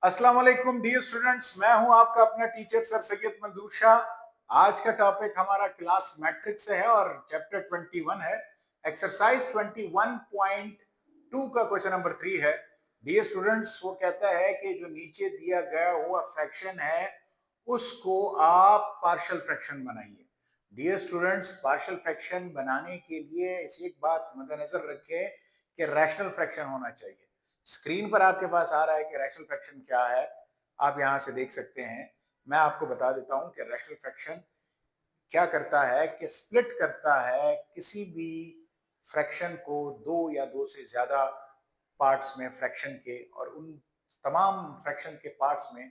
अस्सलाम वालेकुम dear students, मैं हूं आपका अपना टीचर सर सैयद मंजूर शाह। आज का टॉपिक हमारा क्लास मैट्रिक्स से है और चैप्टर 21 है। एक्सरसाइज 21.2 का क्वेश्चन नंबर 3 है। डियर स्टूडेंट्स, वो कहता है कि जो नीचे दिया गया हुआ फ्रैक्शन है उसको आप पार्शियल फ्रैक्शन बनाइए। डियर स्टूडेंट्स, पार्शियल फ्रैक्शन बनाने के लिए एक बात मद्देनजर रखें कि रैशनल फ्रैक्शन होना चाहिए। स्क्रीन पर आपके पास आ रहा है कि रैशनल फ्रैक्शन क्या है, आप यहां से देख सकते हैं। मैं आपको बता देता हूं कि रैशनल फ्रैक्शन क्या करता है कि स्प्लिट करता है किसी भी फ्रैक्शन को दो या दो से ज्यादा पार्ट्स में फ्रैक्शन के, और उन तमाम फ्रैक्शन के पार्ट्स में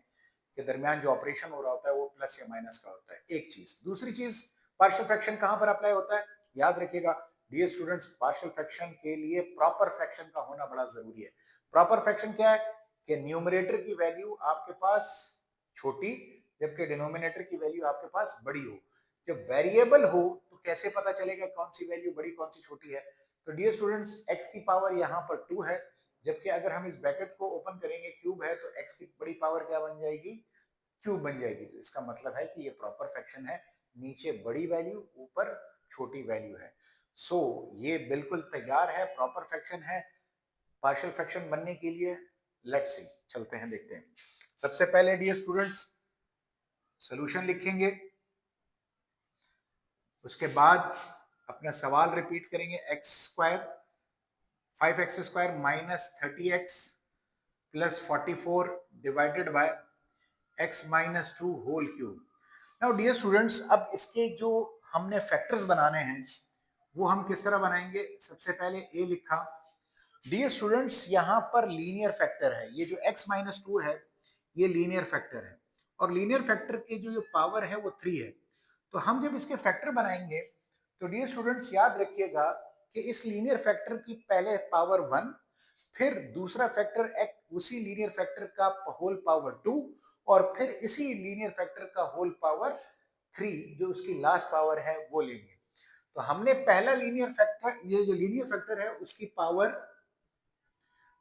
के दरमियान जो ऑपरेशन हो रहा होता है वो प्लस या माइनस का होता है। एक चीज। दूसरी चीज, पार्शियल फ्रैक्शन कहां पर अप्लाई होता है, याद रखिएगा डियर स्टूडेंट्स, पार्शियल फ्रैक्शन के लिए प्रॉपर फ्रैक्शन का होना बड़ा जरूरी है। प्रॉपर फ्रैक्शन क्या है कि न्यूमरेटर की वैल्यू आपके पास छोटी जबकि डिनोमिनेटर की वैल्यू आपके पास बड़ी हो। जब वेरिएबल हो तो कैसे पता चलेगा कौन सी वैल्यू बड़ी कौन सी छोटी है। तो डियर स्टूडेंट्स, x की पावर यहाँ पर 2 है, जबकि अगर हम इस ब्रैकेट को ओपन करेंगे क्यूब है तो x की बड़ी पावर क्या बन जाएगी, क्यूब बन जाएगी। तो इसका मतलब है कि ये प्रॉपर फ्रैक्शन है, नीचे बड़ी वैल्यू ऊपर छोटी वैल्यू है। सो ये बिल्कुल तैयार है, प्रॉपर फ्रैक्शन है पार्शियल फ्रैक्शन बनने के लिए। लेट्स सी, चलते हैं देखते हैं। सबसे पहले डियर स्टूडेंट्स सॉल्यूशन लिखेंगे, उसके बाद अपना सवाल रिपीट करेंगे। X square 5x² minus 30x plus 44 divided by x minus 2 whole cube. Now dear students, अब इसके जो हमने फैक्टर्स बनाने हैं वो हम किस तरह बनाएंगे। सबसे पहले a लिखा। डियर स्टूडेंट्स, यहाँ पर लीनियर फैक्टर है, ये जो x माइनस 2 है ये लीनियर फैक्टर है, और लीनियर फैक्टर की जो पावर है वो 3 है। तो हम जब इसके फैक्टर बनाएंगे तो डियर स्टूडेंट्स याद रखिएगा कि इस लीनियर फैक्टर की पहले पावर 1, फिर दूसरा फैक्टर उसी लीनियर फैक्टर का होल पावर 2, और फिर इसी लीनियर फैक्टर का होल पावर 3 जो उसकी लास्ट पावर है वो लेंगे। तो हमने पहला लीनियर फैक्टर, ये जो लीनियर फैक्टर है उसकी पावर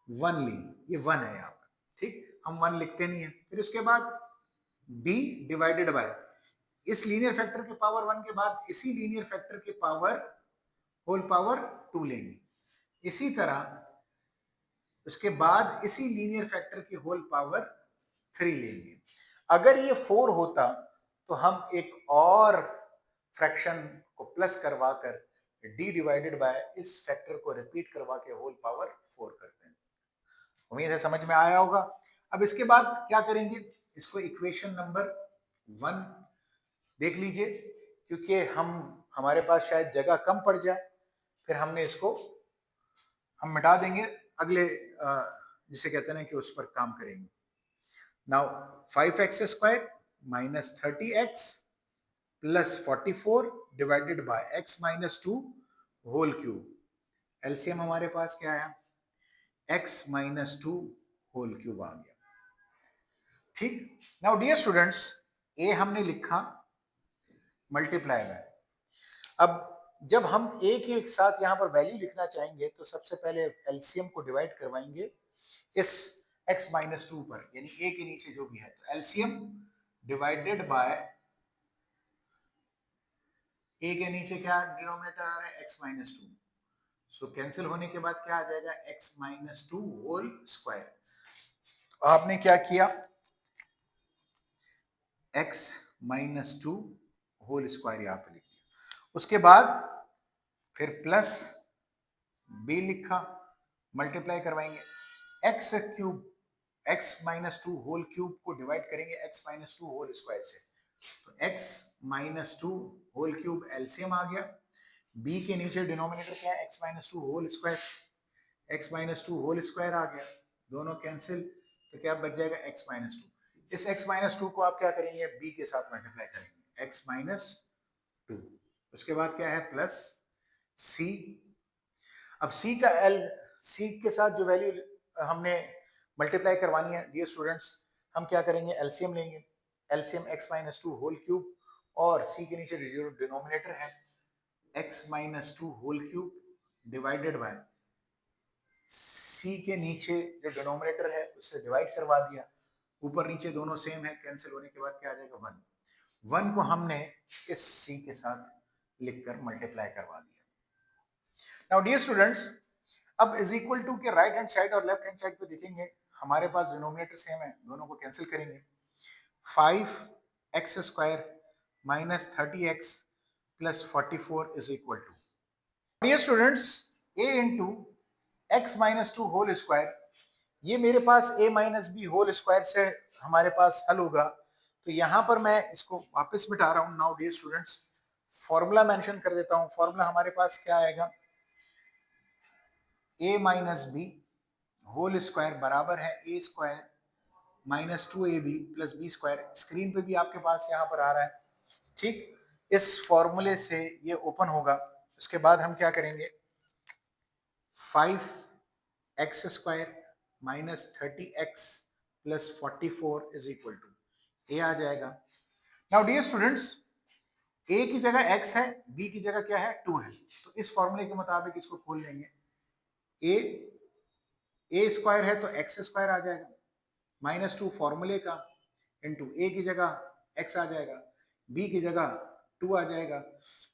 1 ली, ये 1 है यहाँ पर, ठीक। हम 1 लिखते नहीं है। फिर उसके बाद b डिवाइडेड बाय इस लीनियर फैक्टर के पावर 1 के बाद इसी लीनियर फैक्टर के पावर होल पावर 2 लेंगे। इसी तरह उसके बाद इसी लीनियर फैक्टर की होल पावर 3 लेंगे। अगर ये 4 होता तो हम एक और फ्रैक्शन को प्लस करवा कर d डिवाइडेड बाय इस फैक्टर को रिपीट करवा के होल पावर 4 करते हैं। उम्मीद है समझ में आया होगा। अब इसके बाद क्या करेंगे, इसको इक्वेशन नंबर 1 देख लीजिए, क्योंकि हमारे पास शायद जगह कम पड़ जाए, फिर हमने इसको हम मिटा देंगे, अगले जिसे कहते हैं कि उस पर काम करेंगे। Now 5x² minus 30x plus 44 divided by x minus 2 whole cube. LCM हमारे पास क्या आया, x माइनस 2 होल क्यूब आ गया, ठीक। नाउ डियर स्टूडेंट्स, a हमने लिखा मल्टीप्लाई बाय। अब जब हम a के साथ यहाँ पर वैल्यू लिखना चाहेंगे तो सबसे पहले एलसीएम को डिवाइड करवाएंगे इस x माइनस 2 पर, यानी a के नीचे जो भी है। तो एलसीएम डिवाइडेड बाय a के नीचे क्या डिनोमिनेटर आ रहा है, x माइनस 2। सो कैंसिल होने के बाद क्या आ जाएगा, x माइनस 2 होल स्क्वायर। आपने क्या किया, x माइनस 2 होल स्क्वायर यहाँ पे लिख दिया। उसके बाद फिर प्लस b लिखा, मल्टीप्लाई करवाएंगे x cube, x minus 2 whole cube को डिवाइड करेंगे x माइनस 2 होल स्क्वायर से। तो x minus 2 whole cube LCM आ गया। b के नीचे डिनोमिनेटर क्या है, x minus 2 whole square, x minus 2 whole square आ गया, दोनों कैंसिल, तो क्या बच जाएगा x माइनस 2। इस x माइनस 2 को आप क्या करेंगे, b के साथ मल्टीप्लाई करेंगे, x माइनस 2। उसके बाद क्या है, प्लस c। अब c के साथ जो वैल्यू हमने मल्टीप्लाई करवानी है डियर स्टूडेंट्स, हम क्या करेंगे, एलसीएम लेंगे। LCM x minus 2 whole cube और c के नीचे जो डिनोमिनेटर है x minus 2 whole cube divided by c के नीचे जो डिनोमिनेटर है उससे डिवाइड करवा दिया। ऊपर नीचे दोनों सेम है, कैंसिल होने के बाद क्या आ जाएगा 1। 1 को हमने इस c के साथ लिखकर मल्टीप्लाई करवा दिया। नाउ डियर स्टूडेंट्स, अब इज इक्वल टू के राइट हैंड साइड और लेफ्ट हैंड साइड पे देखेंगे, हमारे पास डिनोमिनेटर सेम है, दोनों को कैंसिल करेंगे। 5x square minus 30x plus 44 is equal to, dear students, a into X minus 2 whole square, ये मेरे पास a minus B whole square से हमारे पास हल होगा। तो यहां पर मैं इसको वापस मिटा रहा हूं। Now dear students, formula mention कर देता हूं। फॉर्मूला हमारे पास क्या आएगा, a minus B whole square बराबर है a square minus 2ab plus B square. Screen पे भी आपके पास यहाँ पर आ रहा है, ठीक। इस फॉर्मूले से ये ओपन होगा। उसके बाद हम क्या करेंगे, 5x square minus 30x plus 44 is equal to, A आ जाएगा। नाउ डियर स्टूडेंट्स, a की जगह x है, b की जगह क्या है 2 है, तो इस फॉर्मूले के मुताबिक इसको खोल लेंगे। a स्क्वायर है तो x स्क्वायर आ जाएगा, माइनस 2 फॉर्मूले का, इंटू a की जगह x आ जाएगा, b की जगह 2 आ जाएगा,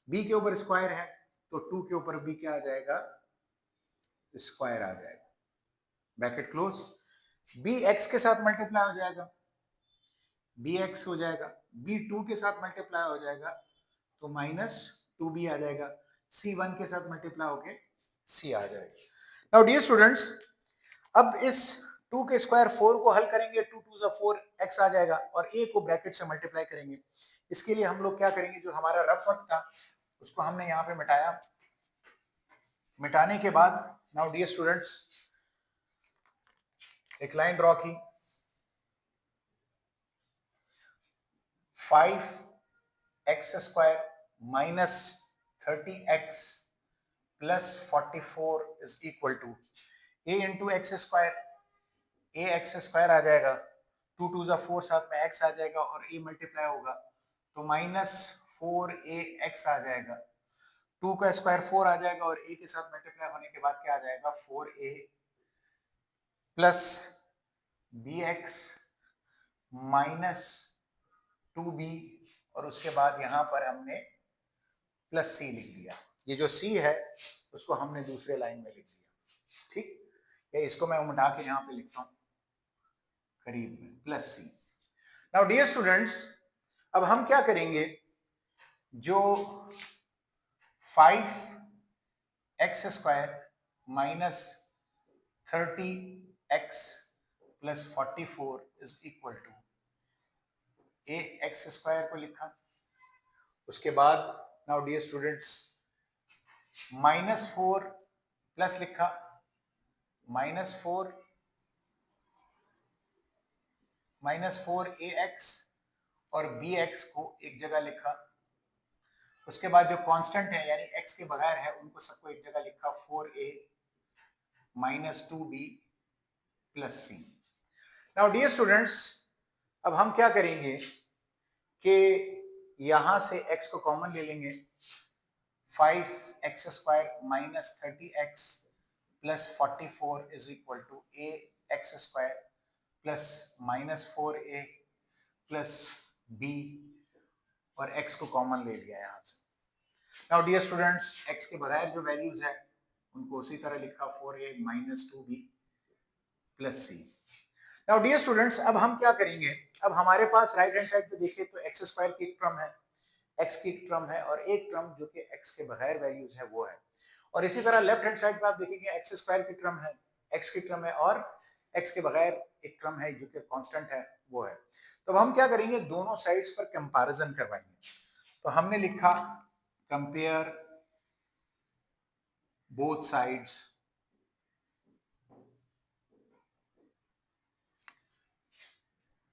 b के ऊपर स्क्वायर है तो 2 के ऊपर b क्या आ जाएगा, स्क्वायर आ जाएगा, ब्रैकेट क्लोज। b x के साथ मल्टीप्लाई हो जाएगा, bx हो जाएगा, b 2 के साथ मल्टीप्लाई हो जाएगा तो माइनस 2b आ जाएगा, c 1 के साथ मल्टीप्लाई होके c आ जाएगा। नाउ डियर स्टूडेंट्स, अब इस 2 के स्क्वायर 4 को हल करेंगे, 2 2 जा 4 x आ जाएगा और a को ब्रैकेट से मल्टीप्लाई करेंगे। इसके लिए हम लोग क्या करेंगे, जो हमारा रफ वर्क था उसको हमने यहाँ पे मिटाया। मिटाने के बाद नाउ डियर स्टूडेंट्स, एक लाइन ड्रॉ की, 5x square minus 30x plus 44 is equal to a into X square, A X square आ जाएगा, 2 2 जा 4 साथ में x आ जाएगा और a मल्टीप्लाई होगा तो माइनस 4ax आ जाएगा, 2 का स्क्वायर 4 आ जाएगा और a के साथ मल्टीप्लाई होने के बाद क्या आ जाएगा 4a plus bx minus 2b और उसके बाद यहां पर हमने प्लस c लिख दिया। ये जो c है उसको हमने दूसरे लाइन में लिख दिया, ठीक। या इसको मैं उमटा के यहाँ पे लिखता हूँ करीब में, plus C. Now dear students, अब हम क्या करेंगे, जो 5x square minus 30x plus 44 is equal to, A X square को लिखा, उसके बाद now dear students minus 4 plus लिखा, माइनस 4 ए एक्स और बी एक्स को एक जगह लिखा। उसके बाद जो कांस्टेंट है यानी x के बगैर है उनको सबको एक जगह लिखा, 4a minus 2b plus C. Now dear students, अब हम क्या करेंगे कि यहां से x को कॉमन ले लेंगे, 5x square minus 30x plus 44 is equal to A X square plus minus 4a plus b और x को कॉमन ले लिया यहां से। नाउ डियर स्टूडेंट्स, x के बगैर जो वैल्यूज है उनको उसी तरह लिखा, 4a minus 2b plus C. Now dear students, अब हम क्या करेंगे, अब हमारे पास राइट हैंड साइड पे देखें तो एक्स स्क्वायर की एक टर्म है, x की एक टर्म है और एक टर्म जो कि x के बगैर वैल्यूज है वो है। और इसी तरह लेफ्ट हैंड साइड पे आप देखेंगे एक्स स्क्वायर की टर्म है, x की टर्म है और x के बगैर एक टर्म है जो कि कांस्टेंट है वो है। तो अब हम क्या करेंगे, दोनों साइड्स पर कंपैरिजन करवाएंगे। तो हमने लिखा compare both sides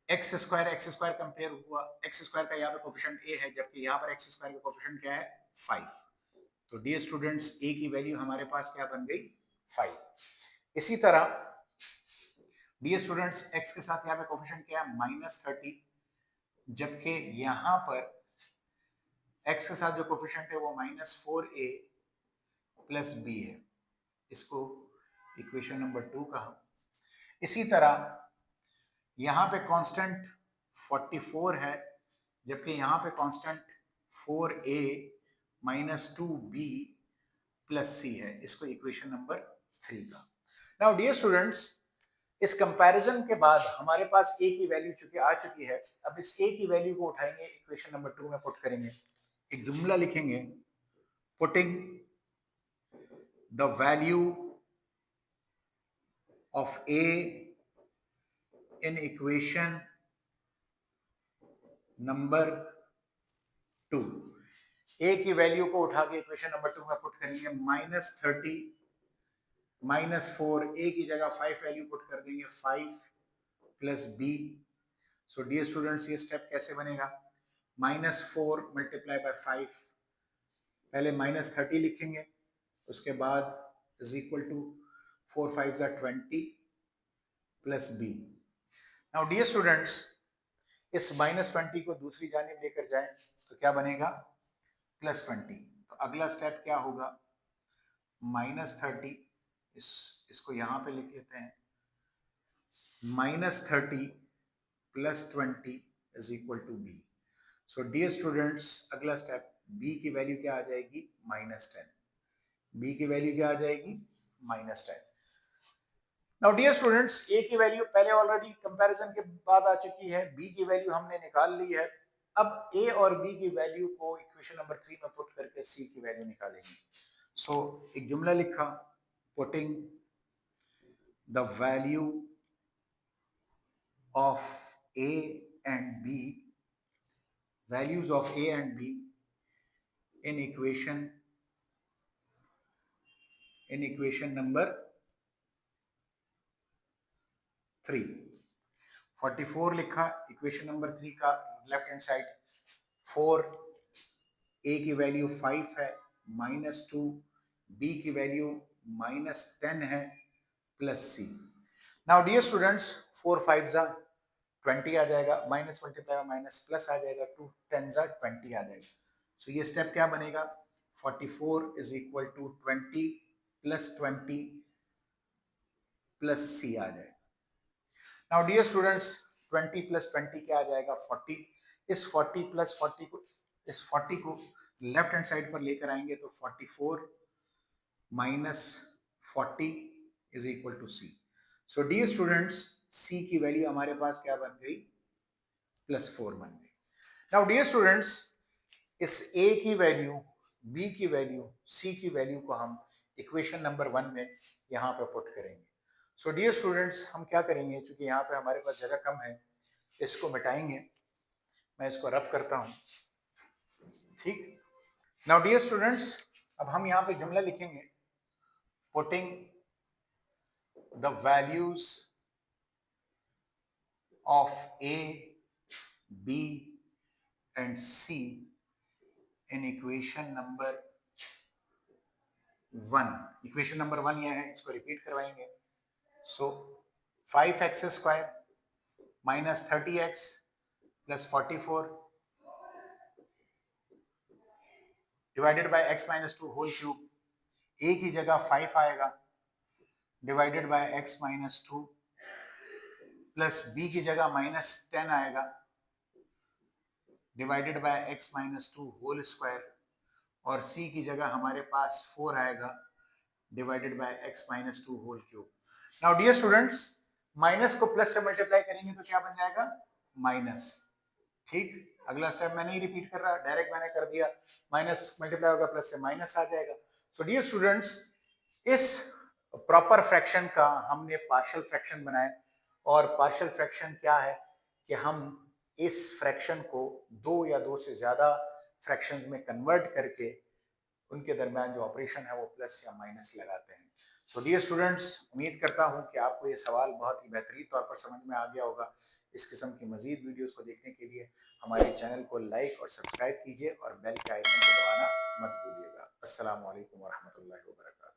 x square compare हुआ, एक्स स्क्वायर का यहाँ पे कोफिशिएंट a है जबकि यहाँ पर एक्स स्क्वायर का कोफिशिएंट क्या है 5। तो डियर स्टूडेंट्स, a की वैल्यू हमारे पास क्या बन गई 5। इसी तरह डियर स्टूडेंट्स, x के साथ यहाँ पे कोफिशिएंट क्या है माइनस 30, जबकि यहाँ पर x के साथ जो कोफिशिएंट है वो माइनस 4a प्लस b है, इसको इक्वेशन नंबर 2 कहा। इसी तरह यहाँ पे कांस्टेंट 44 है, जबकि यहाँ पे constant 4a minus 2b plus सी है। इसको इक्वेशन नंबर 3 का। नाउ डियर स्टूडेंट्स, इस कंपैरिजन के बाद हमारे पास a की वैल्यू चूंकि आ चुकी है, अब इस a की वैल्यू को उठाएंगे, इक्वेशन नंबर 2 में पुट करेंगे, एक जुमला लिखेंगे, putting the value of a in equation number 2। a की वैल्यू को उठा के इक्वेशन नंबर 2 में पुट करेंगे, -30 -4, a की जगह 5 वैल्यू पुट कर देंगे, 5 plus b। So dear students, ये स्टेप कैसे बनेगा, -4 मल्टीप्लाई बाय 5, पहले -30 लिखेंगे, उसके बाद is equal to 4 5 20 plus b। Now dear students, इस -20 को दूसरी जानिब लेकर जाएं तो क्या बनेगा, +20। तो अगला स्टेप क्या होगा, -30, इसको यहां पे लिख लेते हैं, -30 plus 20 is equal to b। So dear students, अगला स्टेप, b की वैल्यू क्या आ जाएगी, -10। b की वैल्यू क्या आ जाएगी, -10। नाउ डियर स्टूडेंट्स, a की वैल्यू पहले ऑलरेडी कंपैरिजन के बाद आ चुकी है, b की वैल्यू हमने निकाल ली है। अब a और b की वैल्यू को इक्वेशन नंबर 3 में पुट करके c की वैल्यू निकालेंगे। सो एक जुमला लिखा, putting the value of a and b, values of a and b in equation number 3। 44 लिखा, इक्वेशन नंबर 3 का लेफ्ट हैंड साइड, 4 a की वैल्यू 5 है, -2 b की वैल्यू -10 है, plus c। Now dear students, 4 5 जा 20 आ जाएगा, माइनस मल्टीप्लाई माइनस प्लस आ जाएगा, 2 10 जा 20 आ जाएगा। सो ये स्टेप क्या बनेगा, 44 is equal to 20 plus 20 plus C आ जाएगा। नाउ डियर स्टूडेंट्स, 20 प्लस 20 क्या आ जाएगा, 40। इस 40 प्लस 40 को, इस 40 को लेफ्ट हैंड साइड पर लेकर आएंगे तो 44 minus 40 is equal to C. So dear students, C की वैल्यू हमारे पास क्या बन गई, +4 बन गई। नाउ डियर स्टूडेंट्स, इस a की वैल्यू, b की वैल्यू, c की वैल्यू को हम इक्वेशन नंबर 1 में यहाँ पे पुट करेंगे। सो डियर स्टूडेंट्स, हम क्या करेंगे, क्योंकि यहाँ पे हमारे पास जगह कम है, इसको मिटाएंगे, मैं इसको रब करता हूँ, ठीक। नाउ डियर स्टूडेंट्स, अब हम यहाँ पे जुमला लिखेंगे, putting the values of a, b and c in equation number 1। Equation number 1 यह है, इसको रिपीट करवाएंगे। So 5x² minus 30x plus 44 divided by x minus 2 whole cube, a की जगह 5 आएगा, divided by x minus 2 plus b की जगह -10 आएगा, divided by x minus 2 whole square, और c की जगह हमारे पास 4 आएगा, divided by x minus 2 whole cube. Now dear students, minus को प्लस से मल्टीप्लाई करेंगे तो क्या बन जाएगा, माइनस, ठीक। अगला स्टेप मैं नहीं रिपीट कर रहा, डायरेक्ट मैंने कर दिया, माइनस मल्टीप्लाई होगा प्लस से माइनस आ जाएगा। सो डियर स्टूडेंट्स, इस प्रॉपर फ्रैक्शन का हमने पार्शियल फ्रैक्शन बनाया, और पार्शियल फ्रैक्शन क्या है कि हम इस फ्रैक्शन को 2 या 2 से ज्यादा फ्रैक्शंस में कन्वर्ट करके उनके दरमियान जो ऑपरेशन है वो प्लस या माइनस लगाते हैं। सो डियर स्टूडेंट्स, उम्मीद करता हूं कि आपको ये सवाल बहुत ही बेहतरीन तौर पर समझ में आ गया होगा। इस किस्म की मजीद वीडियोस को देखने के लिए हमारे चैनल को लाइक और सब्सक्राइब कीजिए और बेल के आइकन को दबाना मत भूलिएगा। अस्सलाम वालेकुम व रहमतुल्लाहि व बरकातहू।